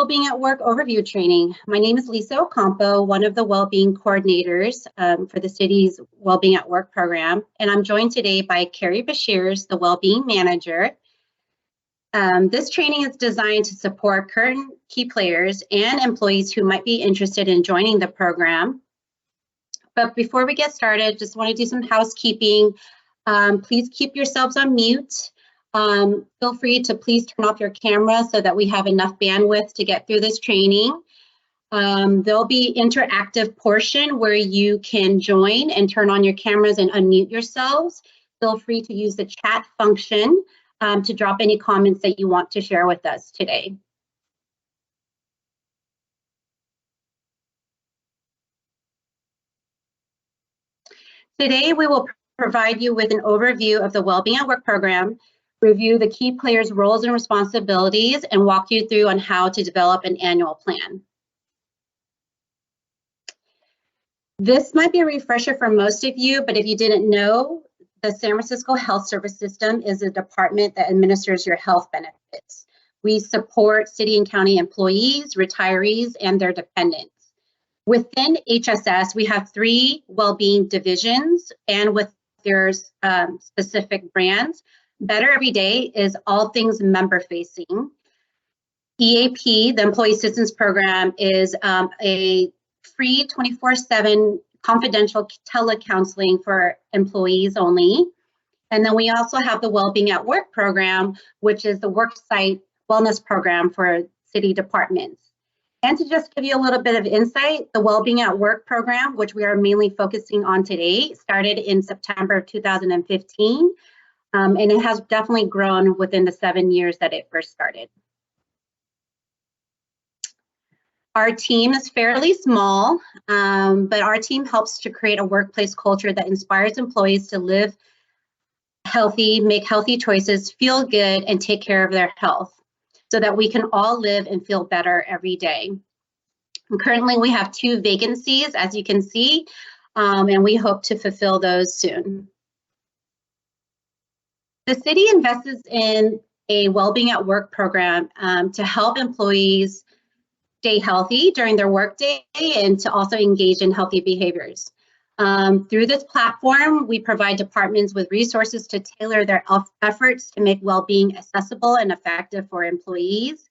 Wellbeing at Work overview training. My name is Lisa Ocampo, one of the wellbeing coordinators for the city's Wellbeing at Work program, and I'm joined today by Carrie Bashirs, the wellbeing manager. This training is designed to support current key players and employees who might be interested in joining the program. But before we get started, just want to do some housekeeping. Please keep yourselves on mute. Feel free to please turn off your camera so that we have enough bandwidth to get through this training. There'll be interactive portion where you can join and turn on your cameras and unmute yourselves. Feel free to use the chat function to drop any comments that you want to share with us today. Today, we will provide you with an overview of the Wellbeing at Work program, review the key players' roles and responsibilities, and walk you through on how to develop an annual plan. This might be a refresher for most of you, but if you didn't know, the San Francisco Health Service System is a department that administers your health benefits. We support city and county employees, retirees, and their dependents. Within HSS, we have 3 well-being divisions, and with their specific brands. Better Every Day is all things member-facing. EAP, the Employee Assistance Program, is a free 24/7 confidential telecounseling for employees only. And then we also have the Wellbeing at Work program, which is the worksite wellness program for city departments. And to just give you a little bit of insight, the Wellbeing at Work program, which we are mainly focusing on today, started in September of 2015, and it has definitely grown within the 7 years that it first started. Our team is fairly small, but our team helps to create a workplace culture that inspires employees to live healthy, make healthy choices, feel good, and take care of their health, so that we can all live and feel better every day. And currently, we have 2 vacancies, as you can see, and we hope to fulfill those soon. The city invests in a Wellbeing at Work program to help employees stay healthy during their workday and to also engage in healthy behaviors. Through this platform, we provide departments with resources to tailor their efforts to make well-being accessible and effective for employees.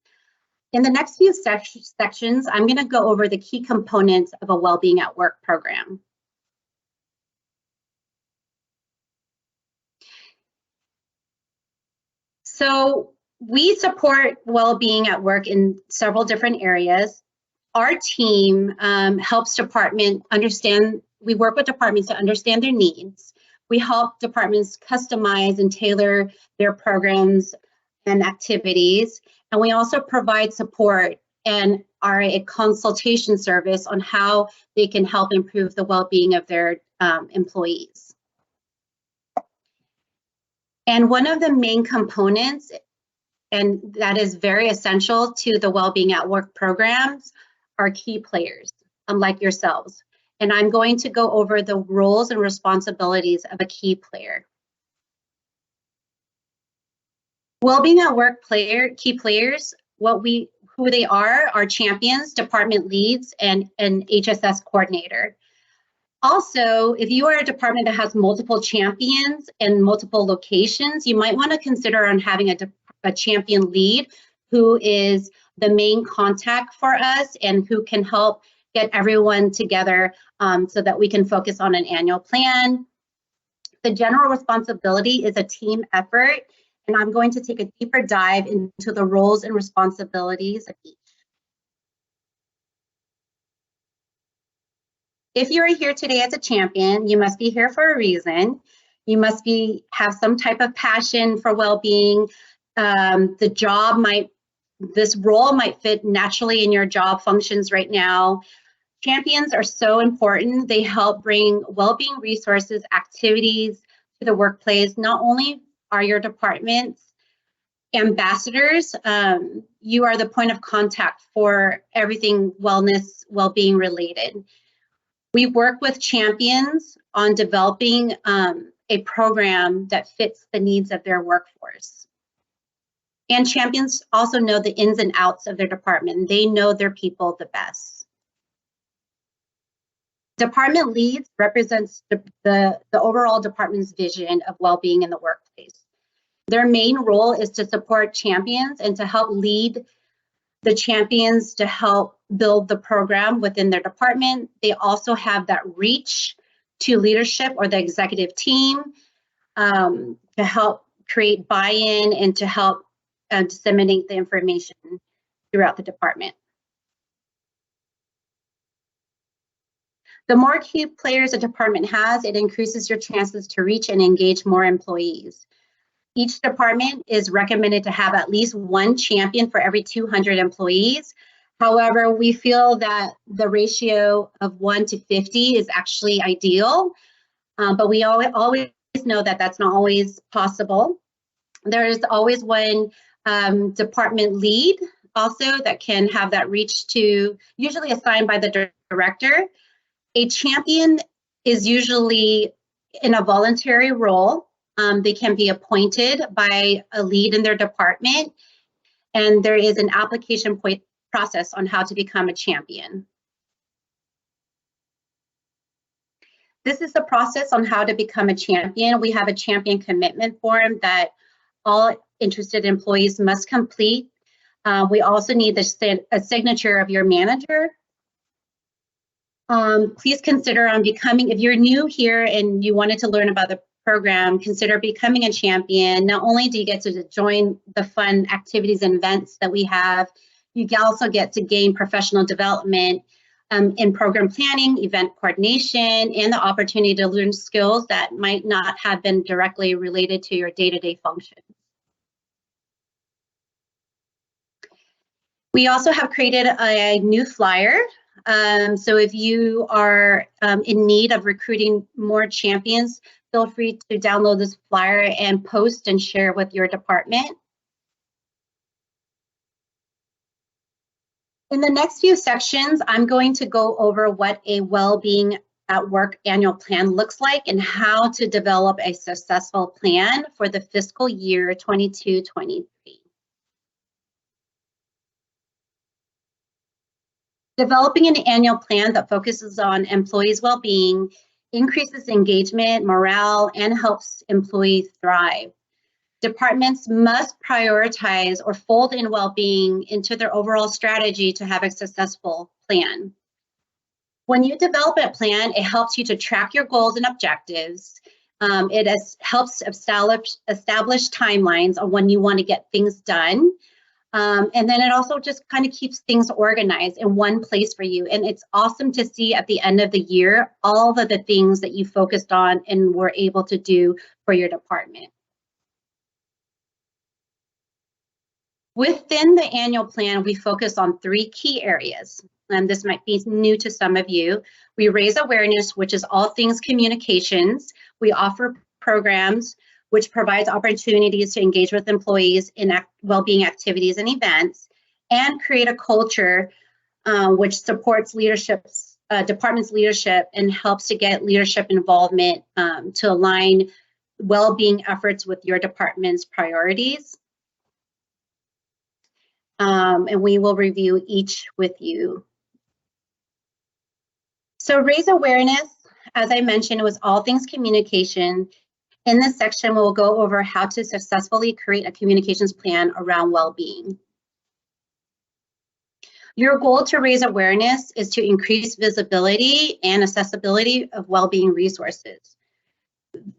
In the next few sections, I'm going to go over the key components of a Wellbeing at Work program. So we support well-being at work in several different areas. Our team helps departments understand, we work with departments to understand their needs. We help departments customize and tailor their programs and activities. And we also provide support and are a consultation service on how they can help improve the well-being of their employees. And one of the main components, and that is very essential to the Wellbeing at Work programs, are key players, like yourselves. And I'm going to go over the roles and responsibilities of a key player. Wellbeing at Work key players, who they are champions, department leads, and an HSS coordinator. Also, if you are a department that has multiple champions and multiple locations, you might want to consider on having a champion lead who is the main contact for us and who can help get everyone together so that we can focus on an annual plan. The general responsibility is a team effort, and I'm going to take a deeper dive into the roles and responsibilities of each. If you are here today as a champion, you must be here for a reason. You must have some type of passion for well-being. This role might fit naturally in your job functions right now. Champions are so important. They help bring well-being resources, activities to the workplace. Not only are your departments ambassadors, you are the point of contact for everything wellness, well-being related. We work with champions on developing a program that fits the needs of their workforce. And champions also know the ins and outs of their department. They know their people the best. Department leads represents the overall department's vision of well-being in the workplace. Their main role is to support champions and to help lead the champions to help build the program within their department. They also have that reach to leadership or the executive team to help create buy-in and to help disseminate the information throughout the department. The more key players a department has, it increases your chances to reach and engage more employees. Each department is recommended to have at least one champion for every 200 employees. However, we feel that the ratio of 1 to 50 is actually ideal, but we always know that that's not always possible. There is always one department lead also that can have that reach to, usually assigned by the director. A champion is usually in a voluntary role. They can be appointed by a lead in their department, and there is an application process on how to become a champion. This is the process on how to become a champion. We have a champion commitment form that all interested employees must complete. We also need a signature of your manager. Please consider on becoming, if you're new here and you wanted to learn about the program, consider becoming a champion. Not only do you get to join the fun activities and events that we have, you also get to gain professional development in program planning, event coordination, and the opportunity to learn skills that might not have been directly related to your day-to-day functions. We also have created a new flyer. So if you are in need of recruiting more champions, feel free to download this flyer and post and share with your department. In the next few sections, I'm going to go over what a well-being at work annual plan looks like and how to develop a successful plan for the fiscal year 22-23. Developing an annual plan that focuses on employees' well-being increases engagement, morale, and helps employees thrive. Departments must prioritize or fold in well-being into their overall strategy to have a successful plan. When you develop a plan, it helps you to track your goals and objectives. It helps establish timelines on when you want to get things done. And then it also just kind of keeps things organized in one place for you. And it's awesome to see at the end of the year all of the things that you focused on and were able to do for your department. Within the annual plan, we focus on 3 key areas. And this might be new to some of you. We raise awareness, which is all things communications. We offer programs which provides opportunities to engage with employees in well-being activities and events, and create a culture which supports department's leadership and helps to get leadership involvement to align well-being efforts with your department's priorities. And we will review each with you. So raise awareness, as I mentioned, was all things communication. In this section, we'll go over how to successfully create a communications plan around well-being. Your goal to raise awareness is to increase visibility and accessibility of well-being resources.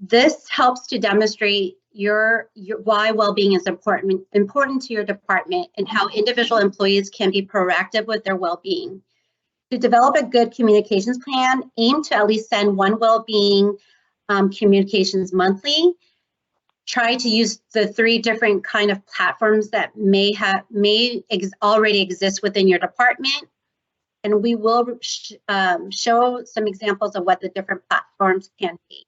This helps to demonstrate why well-being is important to your department and how individual employees can be proactive with their well-being. To develop a good communications plan, aim to at least send one well-being communications monthly. Try to use the 3 different kind of platforms that may already exist within your department. And we will show some examples of what the different platforms can be.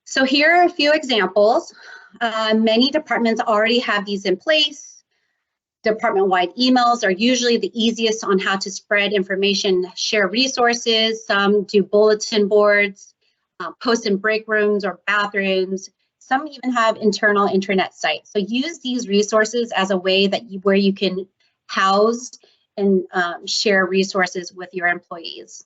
So here are a few examples. Many departments already have these in place. Department-wide emails are usually the easiest on how to spread information, share resources. Some do bulletin boards, post in break rooms or bathrooms. Some even have internal intranet sites. So use these resources as a way that where you can house and share resources with your employees.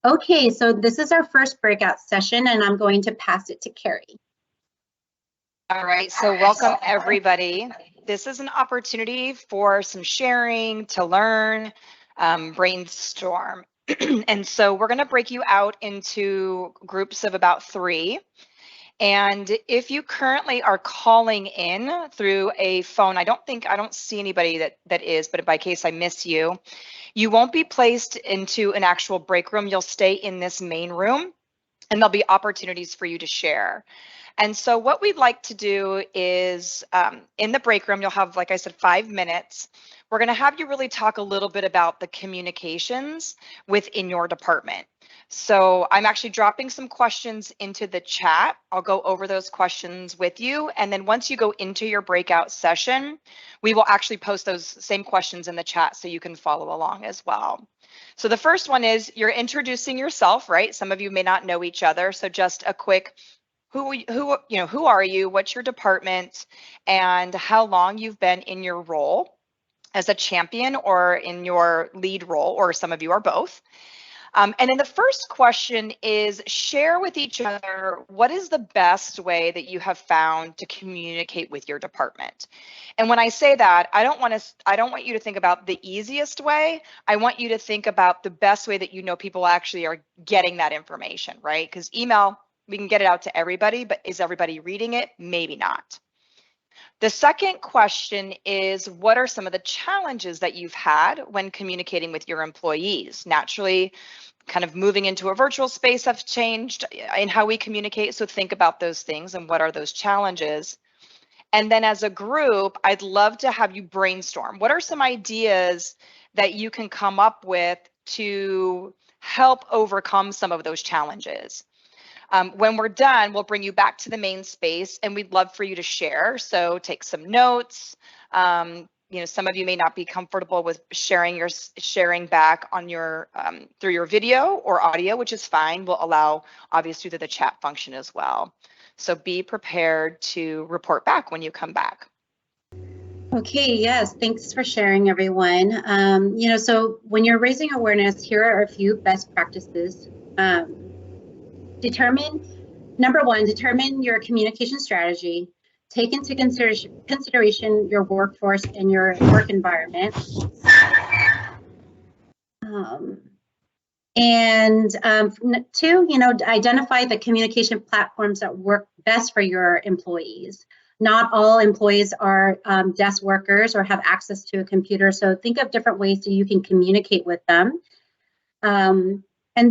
Okay, so this is our first breakout session, and I'm going to pass it to Carrie. All right, so welcome everybody. This is an opportunity for some sharing, to learn, brainstorm. And so we're going to break you out into groups of about 3. And if you currently are calling in through a phone, I don't see anybody that is, but by case I miss you, you won't be placed into an actual break room. You'll stay in this main room, and there'll be opportunities for you to share. And so what we'd like to do is in the break room, you'll have, like I said, 5 minutes. We're going to have you really talk a little bit about the communications within your department. So I'm actually dropping some questions into the chat. I'll go over those questions with you. And then once you go into your breakout session, we will actually post those same questions in the chat so you can follow along as well. So the first one is you're introducing yourself, right? Some of you may not know each other. So just a quick who are you, what's your department, and how long you've been in your role as a champion or in your lead role, or some of you are both. And then the first question is share with each other what is the best way that you have found to communicate with your department. And when I say that, I don't want you to think about the easiest way. I want you to think about the best way that you know people actually are getting that information, right? Because email, we can get it out to everybody, but is everybody reading it? Maybe not. The second question is, what are some of the challenges that you've had when communicating with your employees? Naturally, kind of moving into a virtual space have changed in how we communicate. So think about those things and what are those challenges? And then as a group, I'd love to have you brainstorm. What are some ideas that you can come up with to help overcome some of those challenges? When we're done, we'll bring you back to the main space, and we'd love for you to share. So take some notes. Some of you may not be comfortable with sharing back on your through your video or audio, which is fine. We'll allow obviously through the chat function as well. So be prepared to report back when you come back. Okay, yes, thanks for sharing, everyone. So when you're raising awareness, here are a few best practices. Number 1, determine your communication strategy. Take into consideration your workforce and your work environment. 2, identify the communication platforms that work best for your employees. Not all employees are desk workers or have access to a computer, so think of different ways that you can communicate with them. And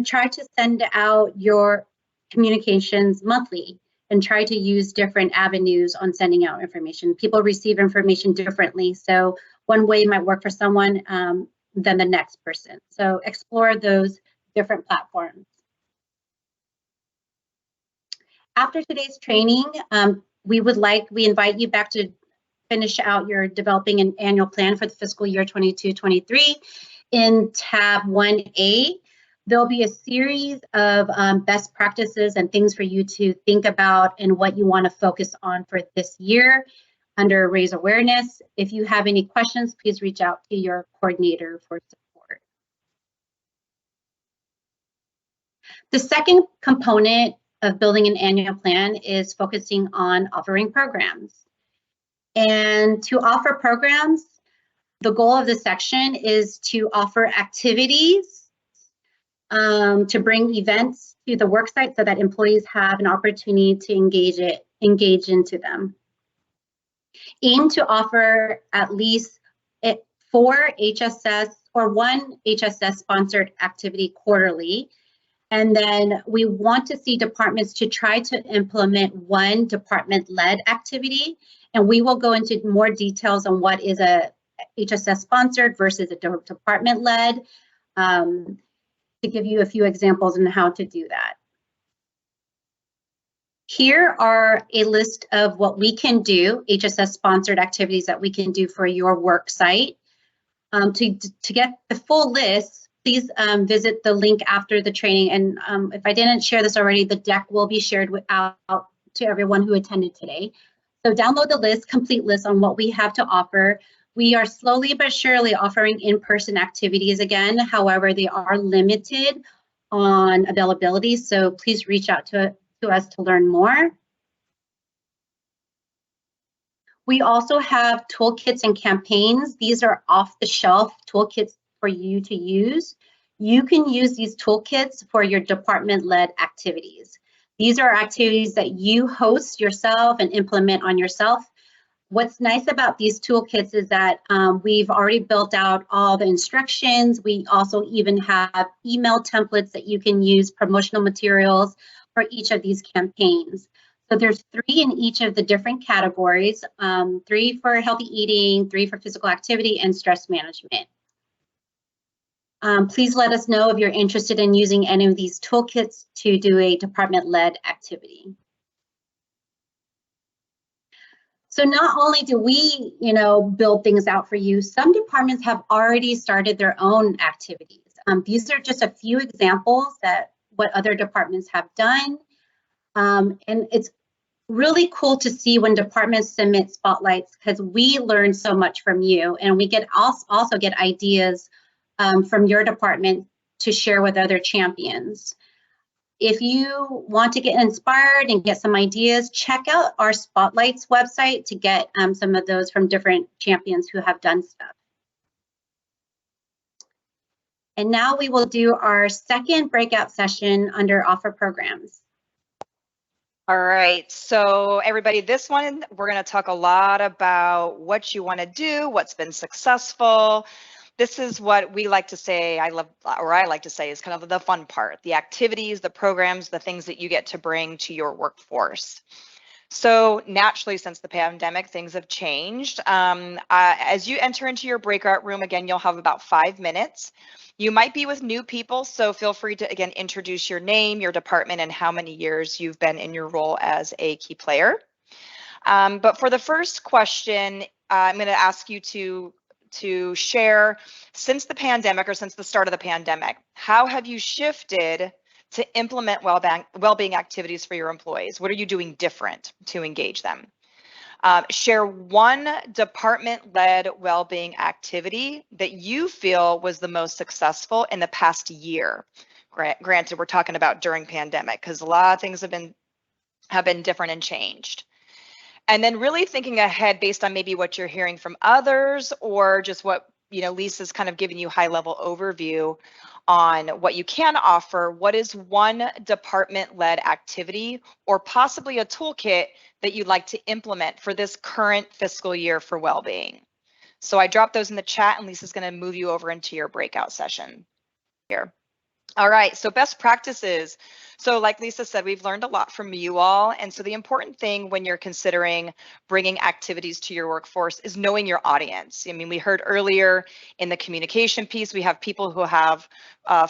try to send out your communications monthly and try to use different avenues on sending out information. People receive information differently, so one way might work for someone than the next person. So explore those different platforms. After today's training, we invite you back to finish out your developing an annual plan for the fiscal year 22-23 in tab 1A. There'll be a series of best practices and things for you to think about and what you want to focus on for this year under Raise Awareness. If you have any questions, please reach out to your coordinator for support. The second component of building an annual plan is focusing on offering programs. And to offer programs, the goal of this section is to offer activities, to bring events to the worksite so that employees have an opportunity to engage into them. Aim to offer at least 4 HSS or 1 HSS sponsored activity quarterly. And then we want to see departments to try to implement 1 department-led activity. And we will go into more details on what is a HSS sponsored versus a department-led, to give you a few examples on how to do that. Here are a list of what we can do, HSS sponsored activities that we can do for your work site. To get the full list, please visit the link after the training. And if I didn't share this already, the deck will be shared out to everyone who attended today. So download the list, complete list on what we have to offer. We are slowly but surely offering in-person activities again. However, they are limited on availability. So please reach out to us to learn more. We also have toolkits and campaigns. These are off-the-shelf toolkits for you to use. You can use these toolkits for your department-led activities. These are activities that you host yourself and implement on yourself. What's nice about these toolkits is that we've already built out all the instructions. We also even have email templates that you can use, promotional materials for each of these campaigns. So there's 3 in each of the different categories, 3 for healthy eating, 3 for physical activity, and stress management. Please let us know if you're interested in using any of these toolkits to do a department-led activity. So not only do we, build things out for you, some departments have already started their own activities. These are just a few examples that what other departments have done. And it's really cool to see when departments submit spotlights because we learn so much from you, and we get also get ideas from your department to share with other champions. If you want to get inspired and get some ideas, check out our Spotlights website to get some of those from different champions who have done stuff. And now we will do our second breakout session under offer programs. All right, so everybody, this one, we're going to talk a lot about what you want to do, what's been successful. This is what we like to say, I like to say is kind of the fun part, the activities, the programs, the things that you get to bring to your workforce. So naturally, since the pandemic, things have changed. As you enter into your breakout room, again, you'll have about 5 minutes. You might be with new people, so feel free to, again, introduce your name, your department, and how many years you've been in your role as a key player. But for the first question, I'm going to ask you to share, since the pandemic or since the start of the pandemic, how have you shifted to implement well-being activities for your employees? What are you doing different to engage them? Share one department-led well-being activity that you feel was the most successful in the past year. Granted, we're talking about during pandemic because a lot of things have been different and changed. And then really thinking ahead based on maybe what you're hearing from others or just what, Lisa's kind of giving you high-level overview on what you can offer. What is one department-led activity or possibly a toolkit that you'd like to implement for this current fiscal year for well-being? So I dropped those in the chat, and Lisa's going to move you over into your breakout session here. All right, so best practices. So like Lisa said, we've learned a lot from you all. And so the important thing when you're considering bringing activities to your workforce is knowing your audience. I mean, we heard earlier in the communication piece, we have people who have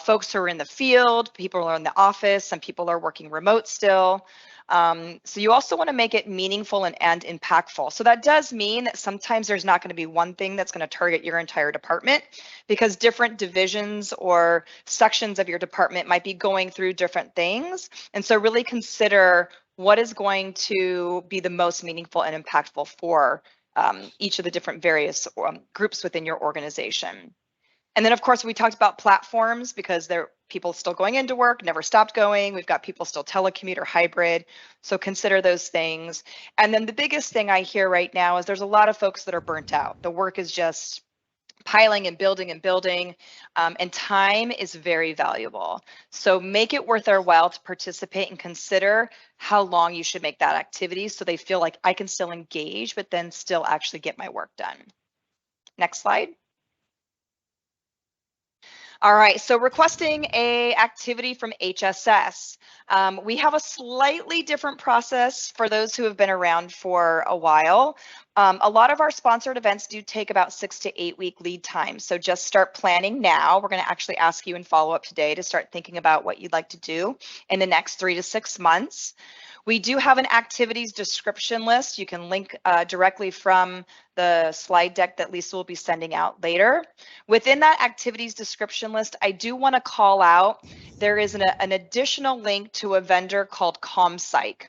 folks who are in the field, people who are in the office, some people are working remote still. So you also want to make it meaningful and impactful. So that does mean that sometimes there's not going to be one thing that's going to target your entire department because different divisions or sections of your department might be going through different things. And so really consider what is going to be the most meaningful and impactful for each of the different various groups within your organization. And then, of course, we talked about platforms because there are people still going into work, never stopped going. We've got people still telecommute or hybrid. So consider those things. And then the biggest thing I hear right now is there's a lot of folks that are burnt out. The work is just piling and building and time is very valuable. So make it worth their while to participate and consider how long you should make that activity so they feel like I can still engage, but then still actually get my work done. Next slide. All right, so requesting a activity from HSS. We have a slightly different process for those who have been around for a while, A lot of our sponsored events do take about 6 to 8 week lead time. So just start planning now. We're going to actually ask you in follow-up today to start thinking about what you'd like to do in the next 3 to 6 months. We do have an activities description list. You can link directly from the slide deck that Lisa will be sending out later. Within that activities description list, I do want to call out, there is an additional link to a vendor called ComPsych.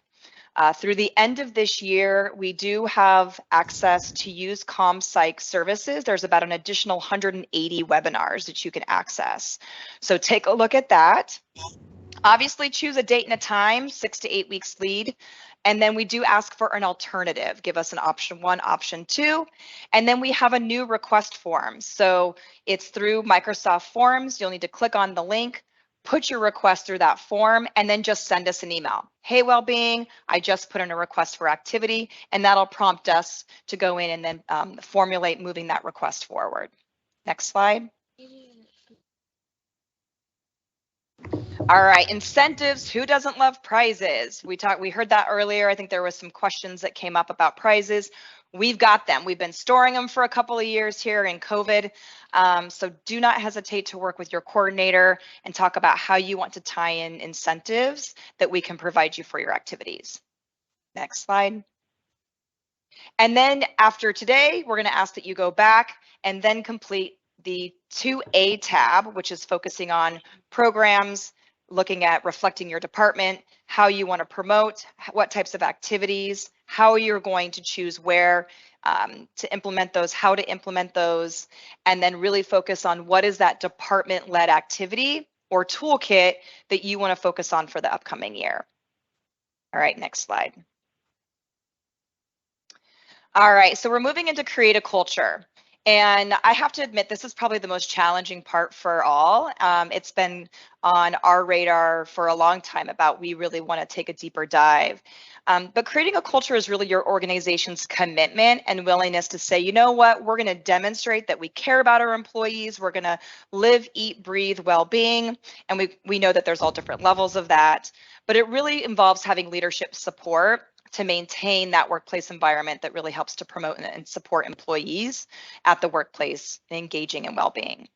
Through the end of this year, we do have access to use ComPsych services. There's about an additional 180 webinars that you can access. So take a look at that. Obviously, choose a date and a time, 6 to 8 weeks lead. And then we do ask for an alternative. Give us an option 1, option 2. And then we have a new request form. So it's through Microsoft Forms. You'll need to click on the link, put your request through that form, and then just send us an email. Hey, Wellbeing, I just put in a request for activity, and that'll prompt us to go in and then formulate moving that request forward. Next slide. All right, incentives. Who doesn't love prizes? We heard that earlier. I think there was some questions that came up about prizes. We've got them. We've been storing them for a couple of years here in COVID. So do not hesitate to work with your coordinator and talk about how you want to tie in incentives that we can provide you for your activities. Next slide. And then after today, we're going to ask that you go back and then complete the 2A tab, which is focusing on programs, looking at reflecting your department, how you want to promote, what types of activities, how you're going to choose where to implement those, how to implement those, and then really focus on what is that department-led activity or toolkit that you want to focus on for the upcoming year. All right, next slide. All right, so we're moving into create a culture. And I have to admit, this is probably the most challenging part for all. It's been on our radar for a long time about we really want to take a deeper dive. But creating a culture is really your organization's commitment and willingness to say, you know what, we're going to demonstrate that we care about our employees. We're going to live, eat, breathe well-being. And we know that there's all different levels of that. But it really involves having leadership support to maintain that workplace environment that really helps to promote and support employees at the workplace, engaging in well-being.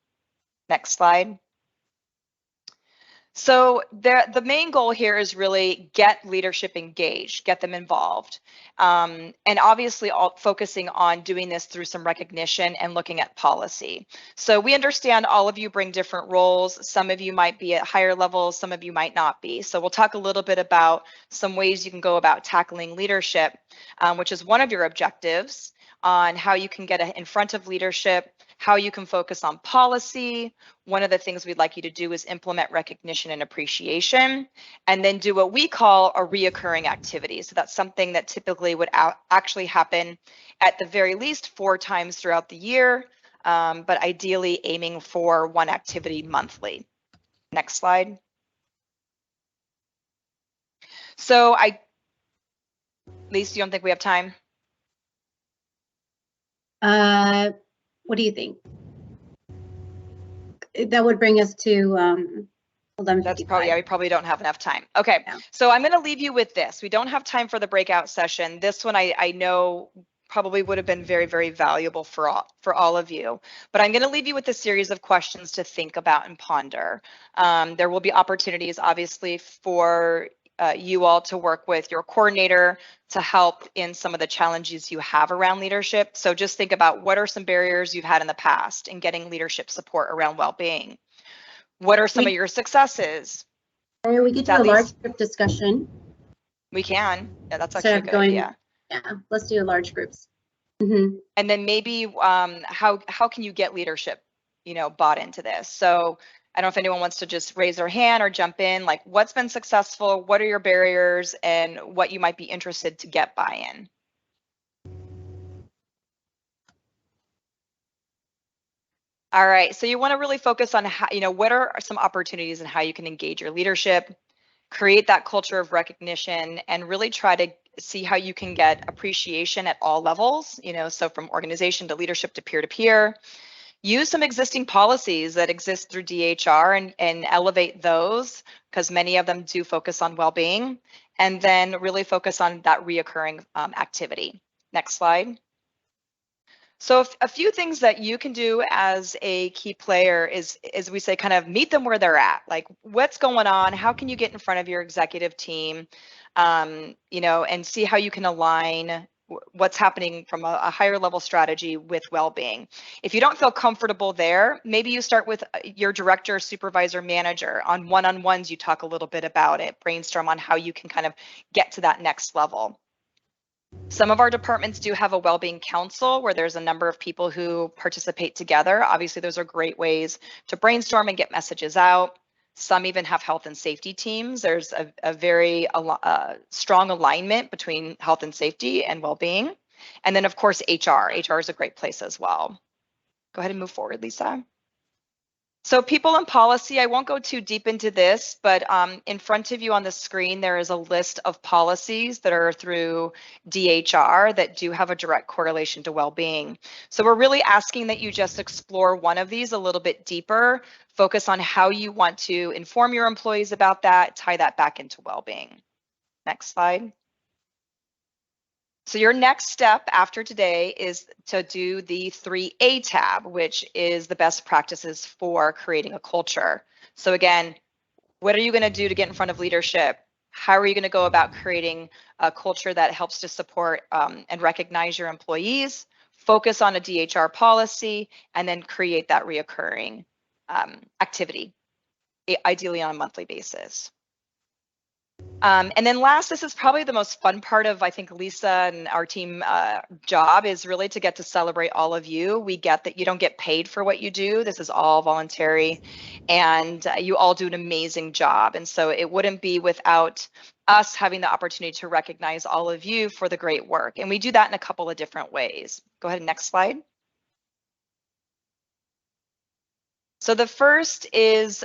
Next slide. So the main goal here is really get leadership engaged, get them involved. And obviously focusing on doing this through some recognition and looking at policy. So we understand all of you bring different roles. Some of you might be at higher levels, some of you might not be. So we'll talk a little bit about some ways you can go about tackling leadership, which is one of your objectives, on how you can get in front of leadership, how you can focus on policy. One of the things we'd like you to do is implement recognition and appreciation, and then do what we call a reoccurring activity. So that's something that typically would actually happen at the very least 4 times throughout the year, but ideally aiming for 1 activity monthly. Next slide. So Lisa, you don't think we have time? What do you think? That would bring us to 11:55. That's probably, yeah, we probably don't have enough time. Okay, yeah. So I'm going to leave you with this. We don't have time for the breakout session. This one I know probably would have been very, very valuable for all of you. But I'm going to leave you with a series of questions to think about and ponder. There will be opportunities, obviously, for you all to work with your coordinator to help in some of the challenges you have around leadership. So just think about what are some barriers you've had in the past in getting leadership support around well-being. What are some of your successes? We could do a large group discussion. We can. Yeah, that's actually a good idea. Yeah, let's do large groups. Mm-hmm. And then maybe how can you get leadership, bought into this? So I don't know if anyone wants to just raise their hand or jump in, like what's been successful, what are your barriers, and what you might be interested to get buy-in. All right, so you want to really focus on how, what are some opportunities and how you can engage your leadership, create that culture of recognition, and really try to see how you can get appreciation at all levels, so from organization to leadership to peer-to-peer. Use some existing policies that exist through DHR and elevate those, because many of them do focus on well-being, and then really focus on that reoccurring activity. Next slide. So a few things that you can do as a key player is, as we say, kind of meet them where they're at. Like, what's going on? How can you get in front of your executive team, you know, and see how you can align what's happening from a higher level strategy with well-being. If you don't feel comfortable there, maybe you start with your director, supervisor, manager. On one-on-ones, you talk a little bit about it, brainstorm on how you can kind of get to that next level. Some of our departments do have a well-being council where there's a number of people who participate together. Obviously, those are great ways to brainstorm and get messages out. Some even have health and safety teams. There's a very strong alignment between health and safety and well-being. And then, of course, HR. HR is a great place as well. Go ahead and move forward, Lisa. So people and policy, I won't go too deep into this, but in front of you on the screen, there is a list of policies that are through DHR that do have a direct correlation to well-being. So we're really asking that you just explore one of these a little bit deeper, focus on how you want to inform your employees about that, tie that back into well-being. Next slide. So your next step after today is to do the 3A tab, which is the best practices for creating a culture. So again, what are you going to do to get in front of leadership? How are you going to go about creating a culture that helps to support and recognize your employees, focus on a DHR policy, and then create that reoccurring activity, ideally on a monthly basis. And then last, this is probably the most fun part of, I think, Lisa and our team job is really to get to celebrate all of you. We get that you don't get paid for what you do. This is all voluntary, and you all do an amazing job. And so it wouldn't be without us having the opportunity to recognize all of you for the great work. And we do that in a couple of different ways. Go ahead, next slide. So the first is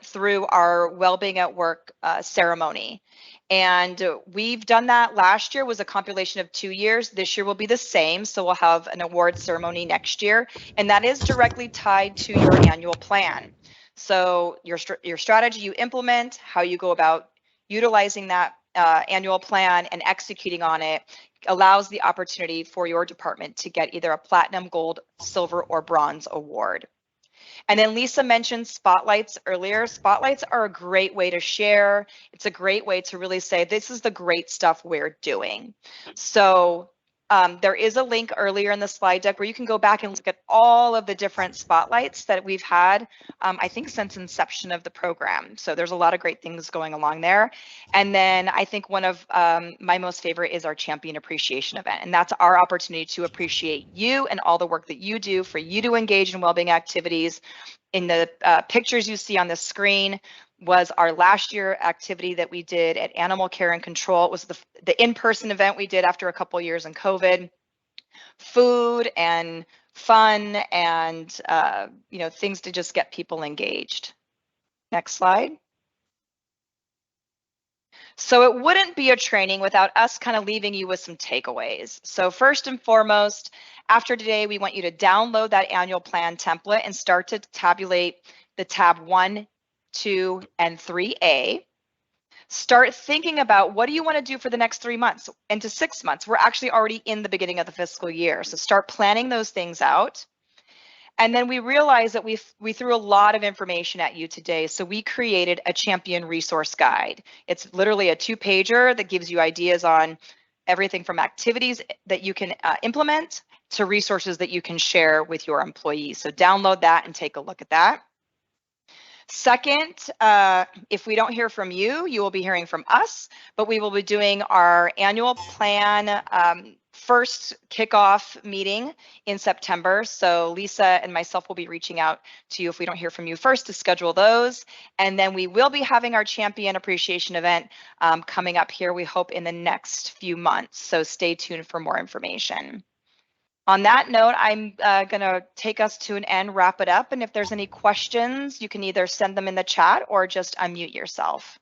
through our Wellbeing at Work ceremony. And we've done that last year, was a compilation of 2 years. This year will be the same. So we'll have an award ceremony next year. And that is directly tied to your annual plan. So your strategy you implement, how you go about utilizing that annual plan and executing on it allows the opportunity for your department to get either a platinum, gold, silver, or bronze award. And then Lisa mentioned spotlights earlier. Spotlights are a great way to share. It's a great way to really say, this is the great stuff we're doing. So there is a link earlier in the slide deck where you can go back and look at all of the different spotlights that we've had, I think, since inception of the program. So there's a lot of great things going along there. And then I think one of my most favorite is our Champion Appreciation event. And that's our opportunity to appreciate you and all the work that you do, for you to engage in wellbeing activities. In the pictures you see on the screen was our last year activity that we did at Animal Care and Control. It was the in-person event we did after a couple of years in COVID. Food and fun and you know, things to just get people engaged. Next slide. So it wouldn't be a training without us kind of leaving you with some takeaways. So first and foremost, after today, we want you to download that annual plan template and start to tabulate the tab 1, 2, and 3A. Start thinking about, what do you want to do for the next 3 months and to 6 months? We're actually already in the beginning of the fiscal year. So start planning those things out. And then we realized that we threw a lot of information at you today. So we created a champion resource guide. It's literally a 2-pager that gives you ideas on everything from activities that you can implement to resources that you can share with your employees. So download that and take a look at that. Second, if we don't hear from you, you will be hearing from us, but we will be doing our annual plan first kickoff meeting in September. So Lisa and myself will be reaching out to you if we don't hear from you first to schedule those. And then we will be having our Champion Appreciation event coming up here, we hope, in the next few months. So stay tuned for more information. On that note, I'm going to take us to an end, wrap it up. And if there's any questions, you can either send them in the chat or just unmute yourself.